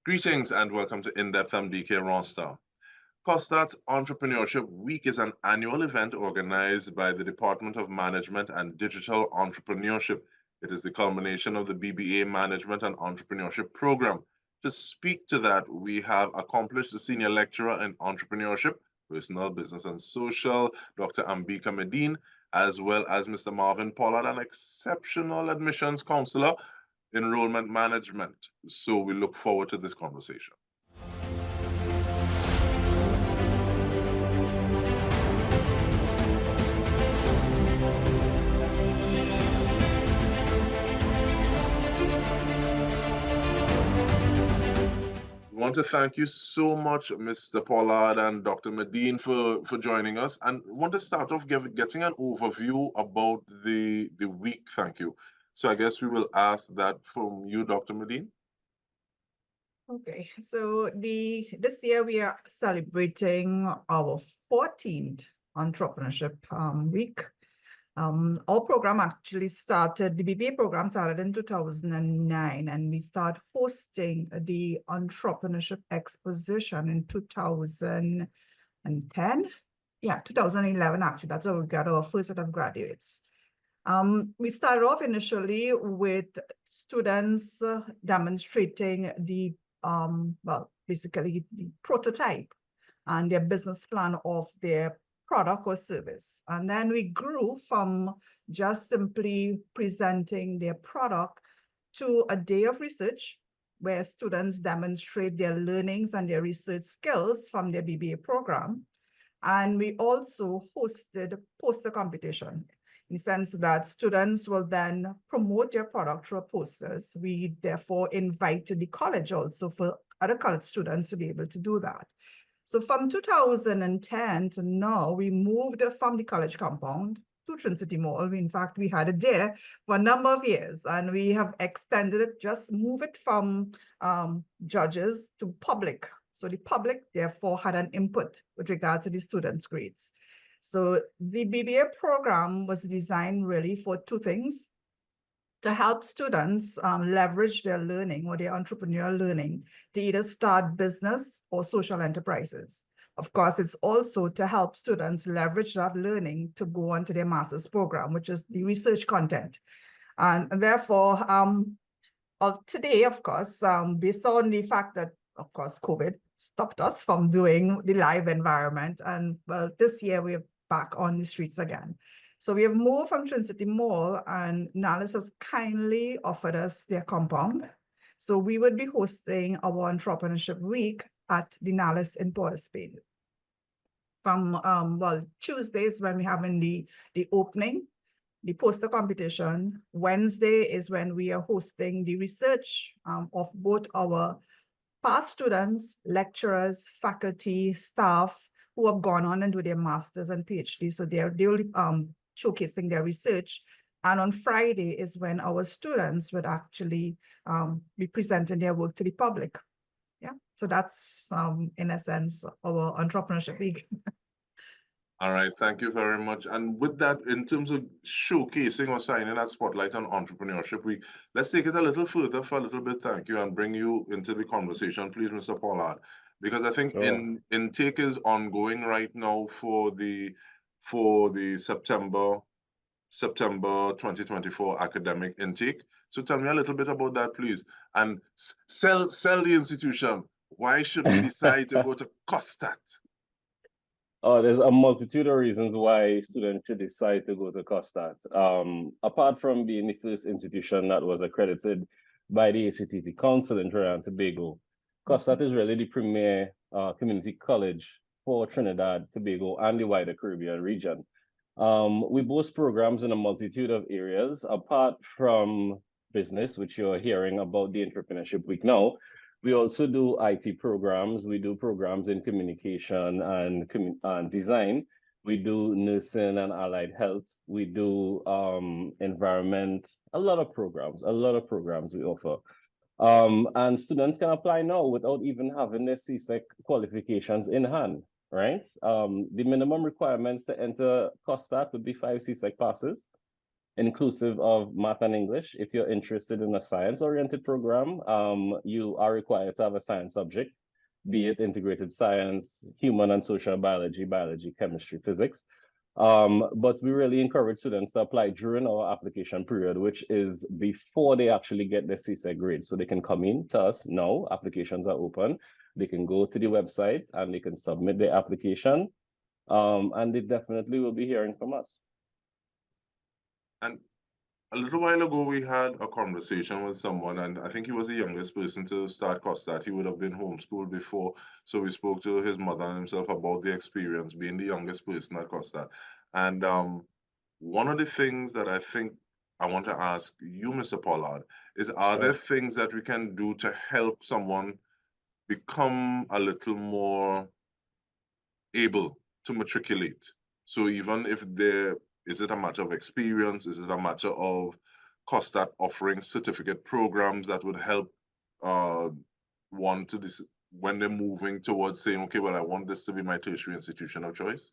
Greetings and welcome to In-Depth. I'm Dike Rostant. COSTAATT's Entrepreneurship Week is an annual event organized by the Department of Management and Digital Entrepreneurship. It is the culmination of the BBA Management and Entrepreneurship program. To speak to that, we have accomplished senior lecturer in entrepreneurship, personal, business, and social, Dr. Ambica Medine, as well as Mr. Marvin Pollard, an exceptional admissions counselor, Enrolment Management. So we look forward to this conversation. We want to thank you so much, Mr. Pollard and Dr. Medine, for joining us. And want to start off getting an overview about the week. Thank you. So I guess we will ask that from you, Dr. Medine. Okay, so this year we are celebrating our 14th Entrepreneurship Week. Our program actually started, the BBA program started in 2009, and we started hosting the Entrepreneurship Exposition in 2010. Yeah, 2011, actually. That's where we got our first set of graduates. We started off initially with students demonstrating the basically the prototype and their business plan of their product or service. And then we grew from just simply presenting their product to a day of research where students demonstrate their learnings and their research skills from their BBA program. And we also hosted poster competition, in the sense that students will then promote their product through posters. We therefore invited the college also for other college students to be able to do that. So from 2010 to now, we moved from the college compound to Trinity Mall. In fact, we had it there for a number of years, and we have extended it, just move it from judges to public. So the public therefore had an input with regard to the students' grades. So the BBA program was designed really for two things: to help students leverage their learning or their entrepreneurial learning to either start business or social enterprises. Of course, it's also to help students leverage that learning to go on to their master's program, which is the research content. And therefore, today, of course, based on the fact that, of course, COVID stopped us from doing the live environment. And well, this year we're back on the streets again. So we have moved from Trinity Mall, and NALIS has kindly offered us their compound. So we would be hosting our Entrepreneurship Week at the NALIS in Port of Spain. From, Tuesdays when we're having the opening, the poster competition. Wednesday is when we are hosting the research of both our past students, lecturers, faculty, staff, who have gone on and do their masters and PhD. So they'll showcasing their research. And on Friday is when our students would actually be presenting their work to the public. Yeah, so that's in a sense our Entrepreneurship Week. All right, thank you very much. And with that, in terms of showcasing or shining that spotlight on Entrepreneurship Week, let's take it a little further for a little bit, thank you, and bring you into the conversation, please, Mr. Pollard. Because I think intake is ongoing right now for the September 2024 academic intake. So tell me a little bit about that, please. And sell the institution. Why should we decide to go to COSTAATT? Oh, there's a multitude of reasons why students should decide to go to COSTAATT. Apart from being the first institution that was accredited by the ACTT Council in Trinidad and Tobago, COSTAATT is really the premier community college for Trinidad, Tobago, and the wider Caribbean region. We boast programs in a multitude of areas. Apart from business, which you're hearing about the Entrepreneurship Week now, we also do IT programs. We do programs in communication and design. We do nursing and allied health. We do environment, a lot of programs we offer. And students can apply now without even having their CSEC qualifications in hand, right? The minimum requirements to enter COSTAATT would be 5 CSEC passes. inclusive of math and English. If you're interested in a science-oriented program, you are required to have a science subject, be it integrated science, human and social biology, chemistry, physics. But we really encourage students to apply during our application period, which is before they actually get the CSEC grade. So they can come in to us now, applications are open. They can go to the website and they can submit their application. And they definitely will be hearing from us. And a little while ago, we had a conversation with someone, and I think he was the youngest person to start COSTAATT. He would have been homeschooled before. So we spoke to his mother and himself about the experience being the youngest person at COSTAATT. And one of the things that I think I want to ask you, Mr. Pollard, is are there things that we can do to help someone become a little more able to matriculate? So even if there, is it a matter of experience? Is it a matter of COSTAATT offering certificate programs that would help one to this when they're moving towards saying, okay, well, I want this to be my tertiary institution of choice?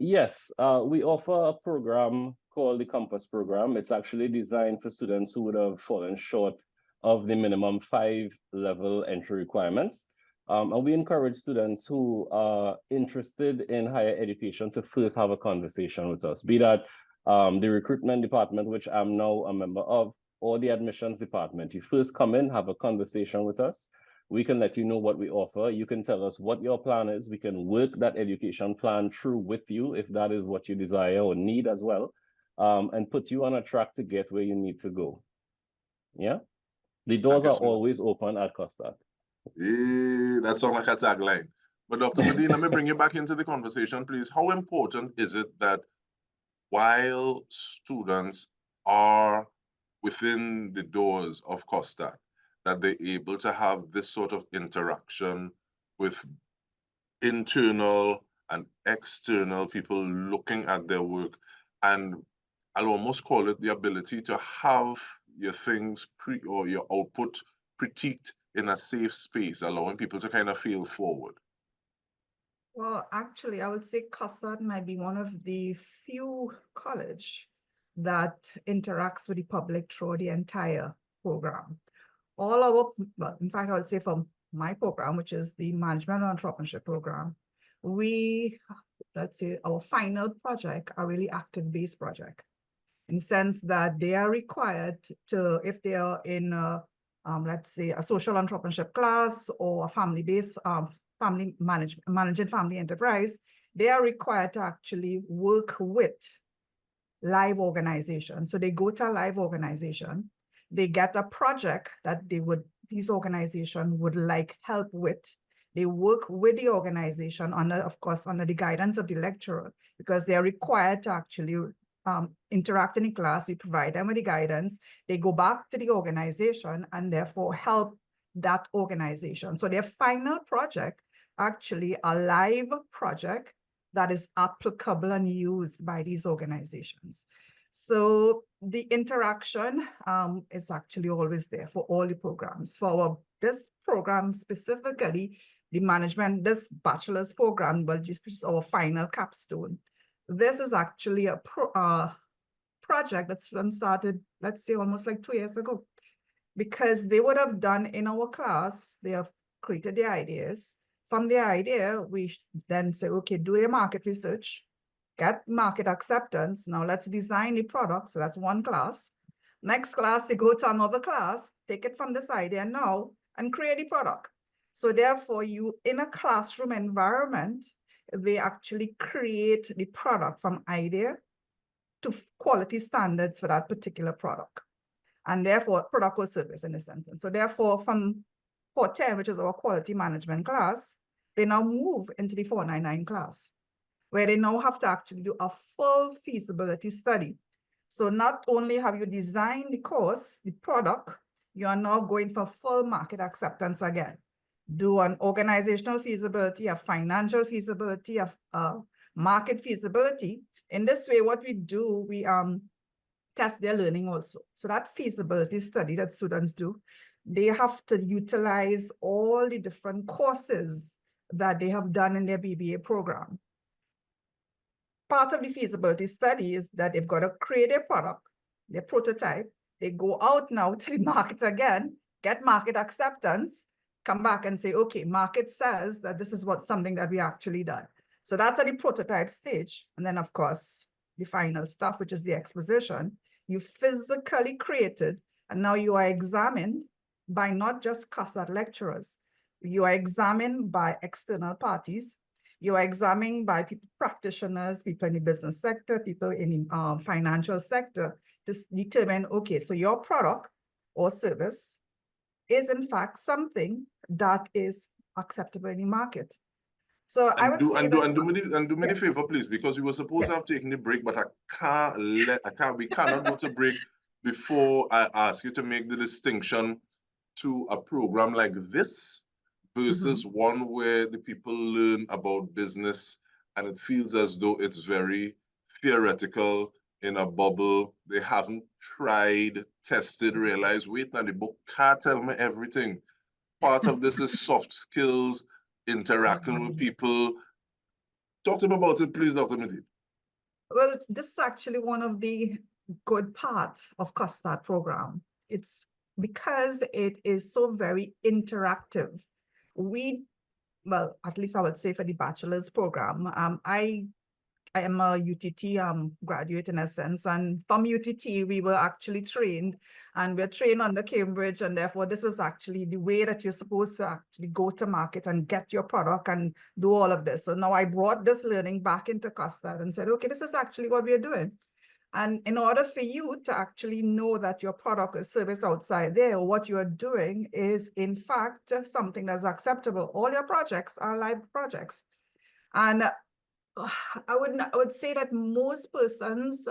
Yes, we offer a program called the Compass program. It's actually designed for students who would have fallen short of the minimum 5-level entry requirements. And we encourage students who are interested in higher education to first have a conversation with us, be that the recruitment department, which I'm now a member of, or the admissions department. You first come in, have a conversation with us. We can let you know what we offer. You can tell us what your plan is. We can work that education plan through with you if that is what you desire or need as well, and put you on a track to get where you need to go. Yeah, the doors are always open at COSTAATT. Yeah, that sounds like a tagline. But Dr. Medine, let me bring you back into the conversation, please. How important is it that while students are within the doors of COSTAATT, that they're able to have this sort of interaction with internal and external people looking at their work? And I'll almost call it the ability to have your things or your output critiqued in a safe space, allowing people to kind of feel forward. Well, actually, I would say COSTAATT might be one of the few college that interacts with the public through the entire program. All our, well, in fact, I would say from my program, which is the Management and Entrepreneurship program, we, let's say our final project are really active-based project, in the sense that they are required to, if they are in let's say a social entrepreneurship class or a family-based managing family enterprise, they are required to actually work with live organization. So they go to a live organization, they get a project that these organizations would like help with. They work with the organization under, of course, under the guidance of the lecturer, because they are required to actually interact in the class. We provide them with the guidance. They go back to the organization and therefore help that organization. So their final project, actually a live project that is applicable and used by these organizations. So the interaction is actually always there for all the programs. For this program specifically, the management, this bachelor's program, which is our final capstone. This is actually a project that's started, let's say, almost like 2 years ago, because they would have done in our class, they have created the ideas. From the idea, we then say, okay, do your market research, get market acceptance. Now let's design the product. So that's one class. Next class, they go to another class, take it from this idea now and create the product. So therefore, you in a classroom environment, they actually create the product from idea to quality standards for that particular product. And therefore, product or service in a sense. And so therefore, from 410, which is our quality management class, they now move into the 499 class, where they now have to actually do a full feasibility study. So not only have you designed the course, the product, you are now going for full market acceptance again. Do an organizational feasibility, a financial feasibility, a market feasibility. In this way, what we do, we test their learning also. So that feasibility study that students do, they have to utilize all the different courses that they have done in their BBA program. part of the feasibility study is that they've got to create a product, their prototype, they go out now to the market again, get market acceptance, come back and say, okay, market says that this is something that we actually done. So that's at the prototype stage. And then of course, the final stuff, which is the exposition, you physically created, and now you are examined by not just COSTAATT lecturers. You are examined by external parties. You are examined by people, practitioners, people in the business sector, people in the financial sector, to determine, okay, so your product or service is in fact something that is acceptable in the market. So I would say do me a favor, please, because we were supposed to have taken the break, but we cannot go to break before I ask you to make the distinction to a program like this versus one where the people learn about business and it feels as though it's very theoretical, in a bubble. They haven't tried, tested, realized, wait, now the book can't tell me everything. Part of this is soft skills, interacting with people. Talk to me about it, please, Dr. Medine. Well, this is actually one of the good parts of COSTAATT program. It's because it is so very interactive. Well, at least I would say for the bachelor's program, I am a UTT graduate in a sense, and from UTT, we were actually trained, and we're trained under Cambridge, and therefore this was actually the way that you're supposed to actually go to market and get your product and do all of this. So now I brought this learning back into COSTAATT and said, okay, this is actually what we're doing. And in order for you to actually know that your product or service outside there, what you are doing is in fact something that's acceptable. All your projects are live projects. And I would say that most persons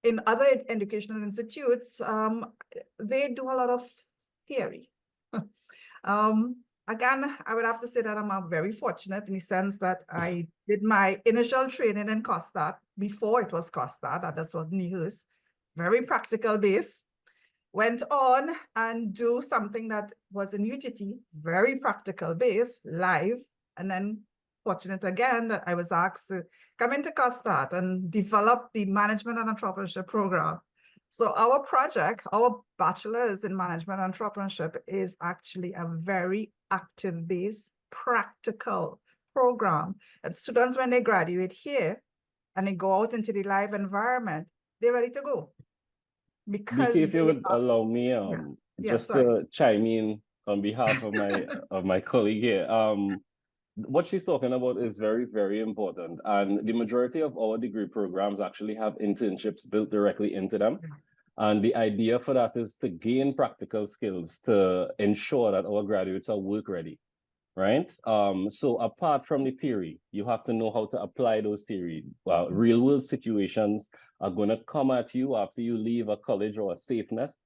in other educational institutes, they do a lot of theory. Again, I would have to say that I'm very fortunate in the sense that I did my initial training in COSTAATT before it was COSTAATT, and that was NEHUS, very practical base. Went on and do something that was in UTT, very practical base, live, and then fortunate again that I was asked to come into COSTAATT and develop the Management and Entrepreneurship program. So our project, our bachelor's in Management and Entrepreneurship, is actually a very active-based, practical program that students, when they graduate here and they go out into the live environment, they're ready to go. Because Dike, if you would allow me just to chime in on behalf of my my colleague here. What she's talking about is very, very important. And the majority of our degree programs actually have internships built directly into them. And the idea for that is to gain practical skills to ensure that our graduates are work ready, right? So apart from the theory, you have to know how to apply those theories. Well, real world situations are going to come at you after you leave a college or a safe nest.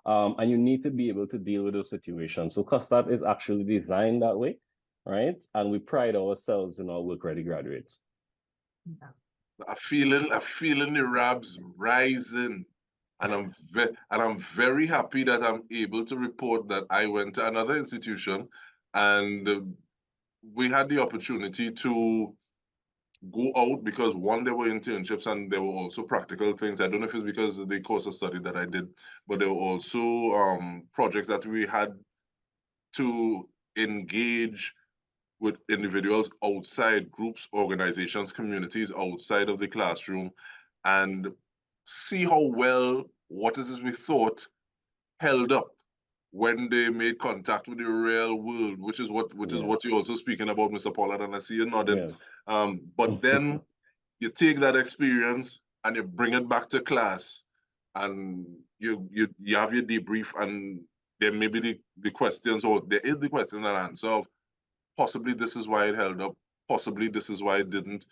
And you need to be able to deal with those situations. So COSTAATT is actually designed that way. Right, and we pride ourselves in our work-ready graduates. I'm feeling the rabs rising, and I'm very happy that I'm able to report that I went to another institution, and we had the opportunity to go out because one, there were internships and there were also practical things. I don't know if it's because of the course of study that I did, but there were also projects that we had to engage with individuals outside, groups, organizations, communities outside of the classroom, and see how well what it is we thought held up when they made contact with the real world, which is what you're also speaking about, Mr. Pollard, and I see you nodding. Yes. But then you take that experience and you bring it back to class, and you have your debrief, and there may be the questions, or there is the question and answer of possibly this is why it held up, possibly this is why it didn't.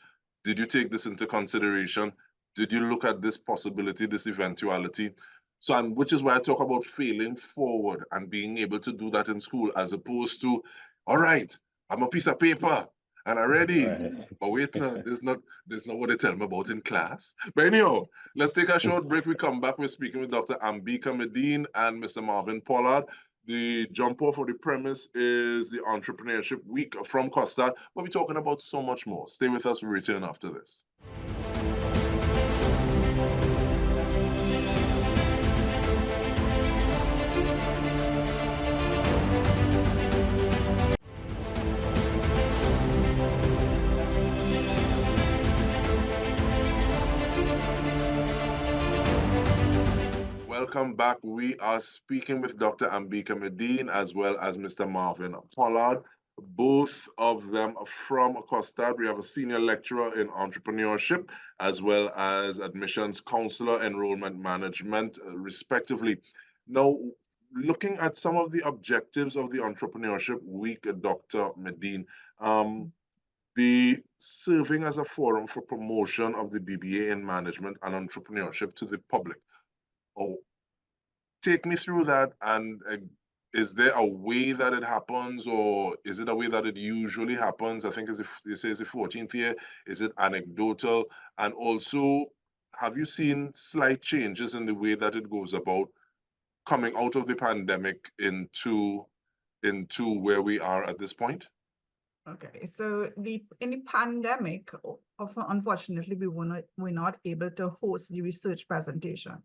Did you take this into consideration? Did you look at this possibility, this eventuality? So, and which is why I talk about failing forward and being able to do that in school, as opposed to, all right, I'm a piece of paper and I'm ready. Right. But wait, no, there's not what they tell me about in class. But anyhow, let's take a short break. We come back, we're speaking with Dr. Ambica Medine and Mr. Marvin Pollard. The jump off of the premise is the Entrepreneurship Week from COSTAATT, but we're talking about so much more. Stay with us, we'll return after this. welcome back. We are speaking with Dr. Ambica Medine as well as Mr. Marvin Pollard, both of them from COSTAATT. We have a senior lecturer in entrepreneurship as well as admissions counselor, enrollment management, respectively. Now, looking at some of the objectives of the Entrepreneurship Week, Dr. Medine, the serving as a forum for promotion of the BBA in management and entrepreneurship to the public. Oh, take me through that, and is there a way that it happens, or is it a way that it usually happens? I think as if they say it's the 14th year. Is it anecdotal? And also, have you seen slight changes in the way that it goes about coming out of the pandemic into where we are at this point? Okay, so in the pandemic, unfortunately, we're not able to host the research presentation,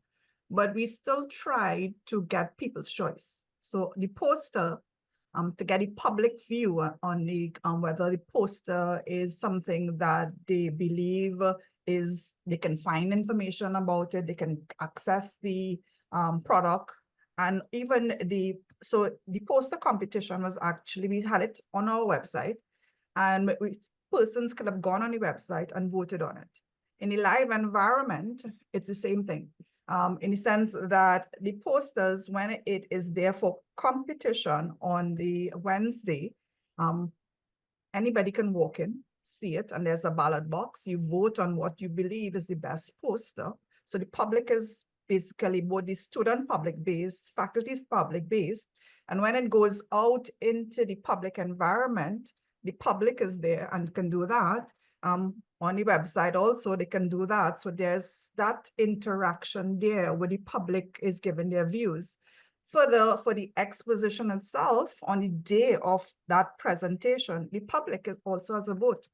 but we still try to get people's choice. So the poster, to get a public view on whether the poster is something that they believe they can find information about it, they can access the product, and even so the poster competition was actually, we had it on our website, and persons could have gone on the website and voted on it. In a live environment, it's the same thing. In the sense that the posters, when it is there for competition on the Wednesday, anybody can walk in, see it, and there's a ballot box. You vote on what you believe is the best poster. So the public is basically both the student public-based, faculty's public-based, and when it goes out into the public environment, the public is there and can do that. On the website also, they can do that. So there's that interaction there where the public is giving their views. Further, for the exposition itself, on the day of that presentation, the public also has a vote.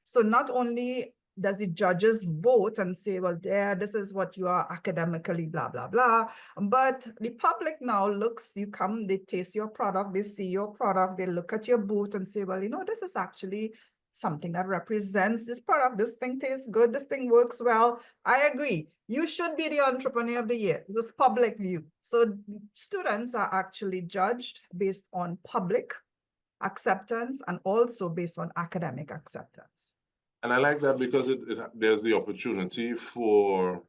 So not only does the judges vote and say, well, this is what you are academically, blah, blah, blah, but the public now looks, you come, they taste your product, they see your product, they look at your booth and say, well, this is actually something that represents this product. This thing tastes good. This thing works well. I agree. You should be the entrepreneur of the year. This is public view. So students are actually judged based on public acceptance and also based on academic acceptance. And I like that because there's the opportunity for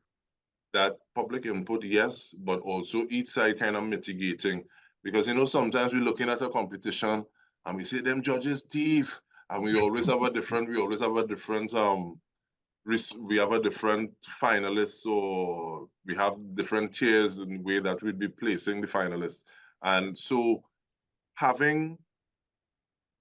that public input, yes, but also each side kind of mitigating. Because, sometimes we're looking at a competition and we say them judges thief. And we always have a different finalists, or we have different tiers in the way that we'd be placing the finalists. And so having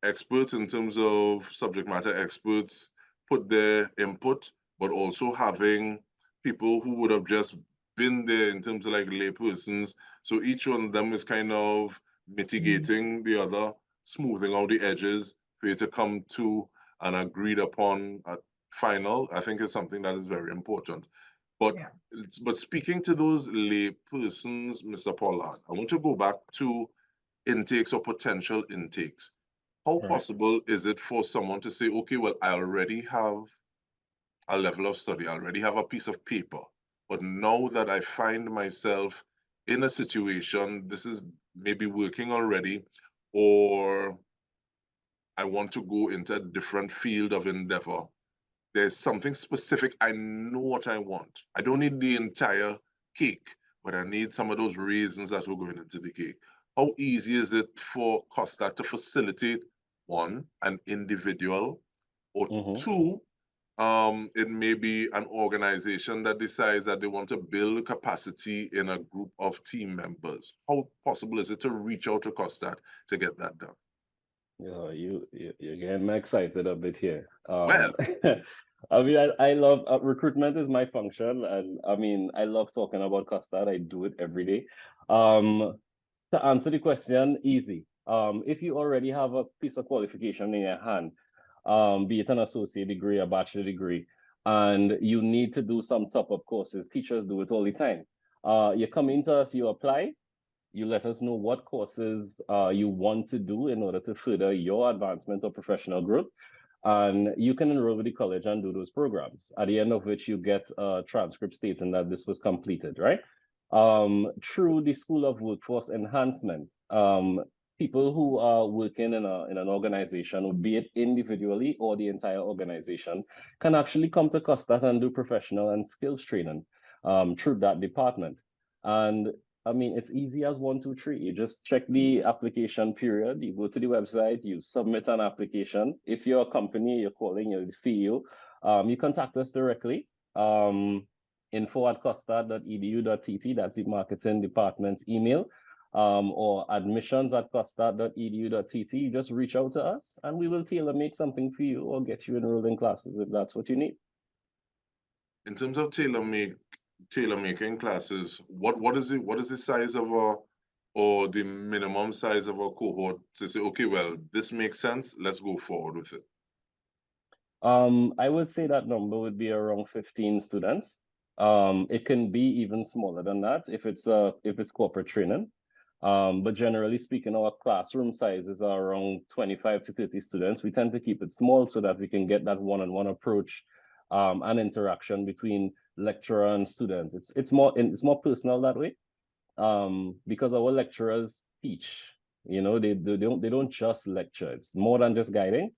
experts in terms of subject matter experts put their input, but also having people who would have just been there in terms of like lay persons. So each one of them is kind of mitigating the other, smoothing out the edges for you to come to an agreed upon final, I think is something that is very important. But but speaking to those lay persons, Mr. Pollard, I want to go back to intakes or potential intakes. How possible is it for someone to say, okay, well, I already have a level of study, I already have a piece of paper, but now that I find myself in a situation, this is maybe working already, or I want to go into a different field of endeavor. There's something specific. I know what I want. I don't need the entire cake, but I need some of those raisins that we're going into the cake. How easy is it for COSTAATT to facilitate, one, an individual, or two, it may be an organization that decides that they want to build capacity in a group of team members? How possible is it to reach out to COSTAATT to get that done? Yeah, you're getting me excited a bit here. Well, I mean, I love recruitment is my function, and I mean, I love talking about COSTAATT. I do it every day. To answer the question, easy. If you already have a piece of qualification in your hand, be it an associate degree, a bachelor degree, and you need to do some top-up courses, teachers do it all the time. You come into us, you apply, you let us know what courses you want to do in order to further your advancement or professional growth. And you can enroll with the college and do those programs, at the end of which you get a transcript stating that this was completed, right? through the School of Workforce Enhancement, people who are working in an organization, be it individually or the entire organization, can actually come to COSTAATT and do professional and skills training through that department. And I mean, it's easy as 1, 2, 3. You just check the application period. You go to the website, you submit an application. If you're a company, you're calling, you're the CEO, you contact us directly. info@costatt.edu.tt, that's the marketing department's email, or admissions@costatt.edu.tt. You just reach out to us and we will tailor make something for you or get you enrolled in classes if that's what you need. In terms of tailor making classes, what is the size of or the minimum size of a cohort to say, okay, well, this makes sense, let's go forward with it? I would say that number would be around 15 students. It can be even smaller than that if it's corporate training. But generally speaking, our classroom sizes are around 25 to 30 students. We tend to keep it small so that we can get that one-on-one approach and interaction between lecturer and student. It's more personal that way, because our lecturers teach. You know, they don't just lecture. It's more than just guiding.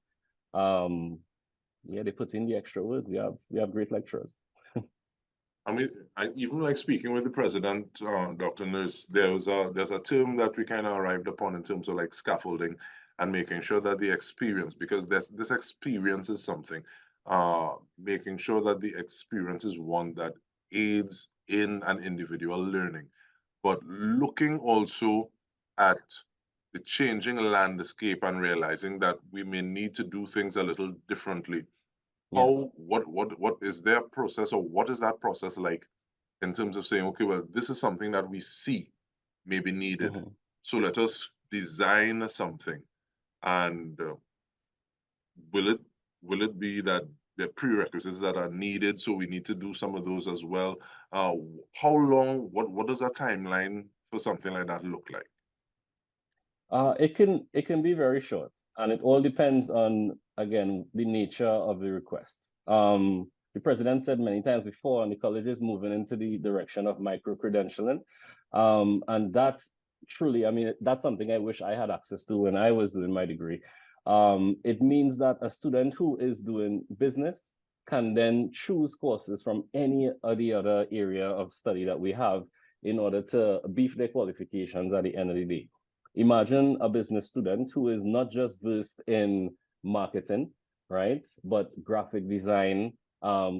Yeah, they put in the extra work. We have great lecturers. I mean, even like speaking with the president, Dr. Nurse, there's a term that we kind of arrived upon in terms of like scaffolding and making sure that the experience, because this experience is something, making sure that the experience is one that aids in an individual learning, but looking also at the changing landscape and realizing that we may need to do things a little differently. Yes. What is their process, or what is that process like in terms of saying, okay, well, this is something that we see may be needed, so let us design something, and will it be that there are prerequisites that are needed, so we need to do some of those as well? How long, what does a timeline for something like that look like? It can be very short, and it all depends on, again, the nature of the request. The president said many times before, and the college is moving into the direction of micro-credentialing. And that truly, I mean, that's something I wish I had access to when I was doing my degree. It means that a student who is doing business can then choose courses from any of the other area of study that we have in order to beef their qualifications at the end of the day. Imagine a business student who is not just versed in marketing, right, but graphic design,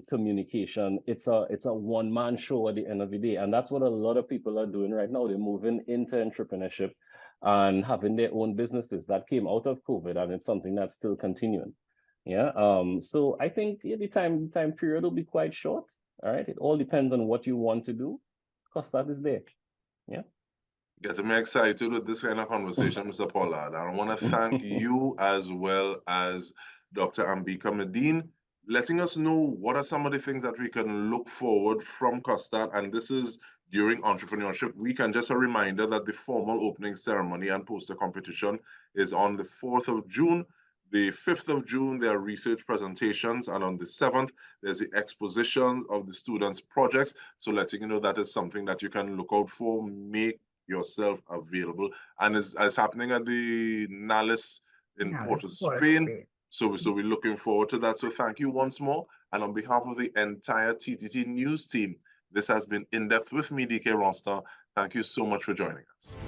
communication. It's a one-man show at the end of the day, and that's what a lot of people are doing right now. They're moving into entrepreneurship and having their own businesses. That came out of COVID, and it's something that's still continuing. Yeah. So I think the time period will be quite short. All right. It all depends on what you want to do. COSTAATT is there. Yeah. Getting me excited with this kind of conversation, Mr. Pollard. I want to thank you as well as Dr. Ambica Medine, letting us know what are some of the things that we can look forward from COSTAATT. And this is during Entrepreneurship Week. And just a reminder that the formal opening ceremony and poster competition is on the 4th of June. The 5th of June, there are research presentations, and on the 7th, there's the exposition of the students' projects. So letting you know that is something that you can look out for. Make yourself available, and it's happening at the Nales in Port of Spain. So we're looking forward to that. So thank you once more, and on behalf of the entire TTT News team, this has been In Depth with me, Dike Rostant. Thank you so much for joining us.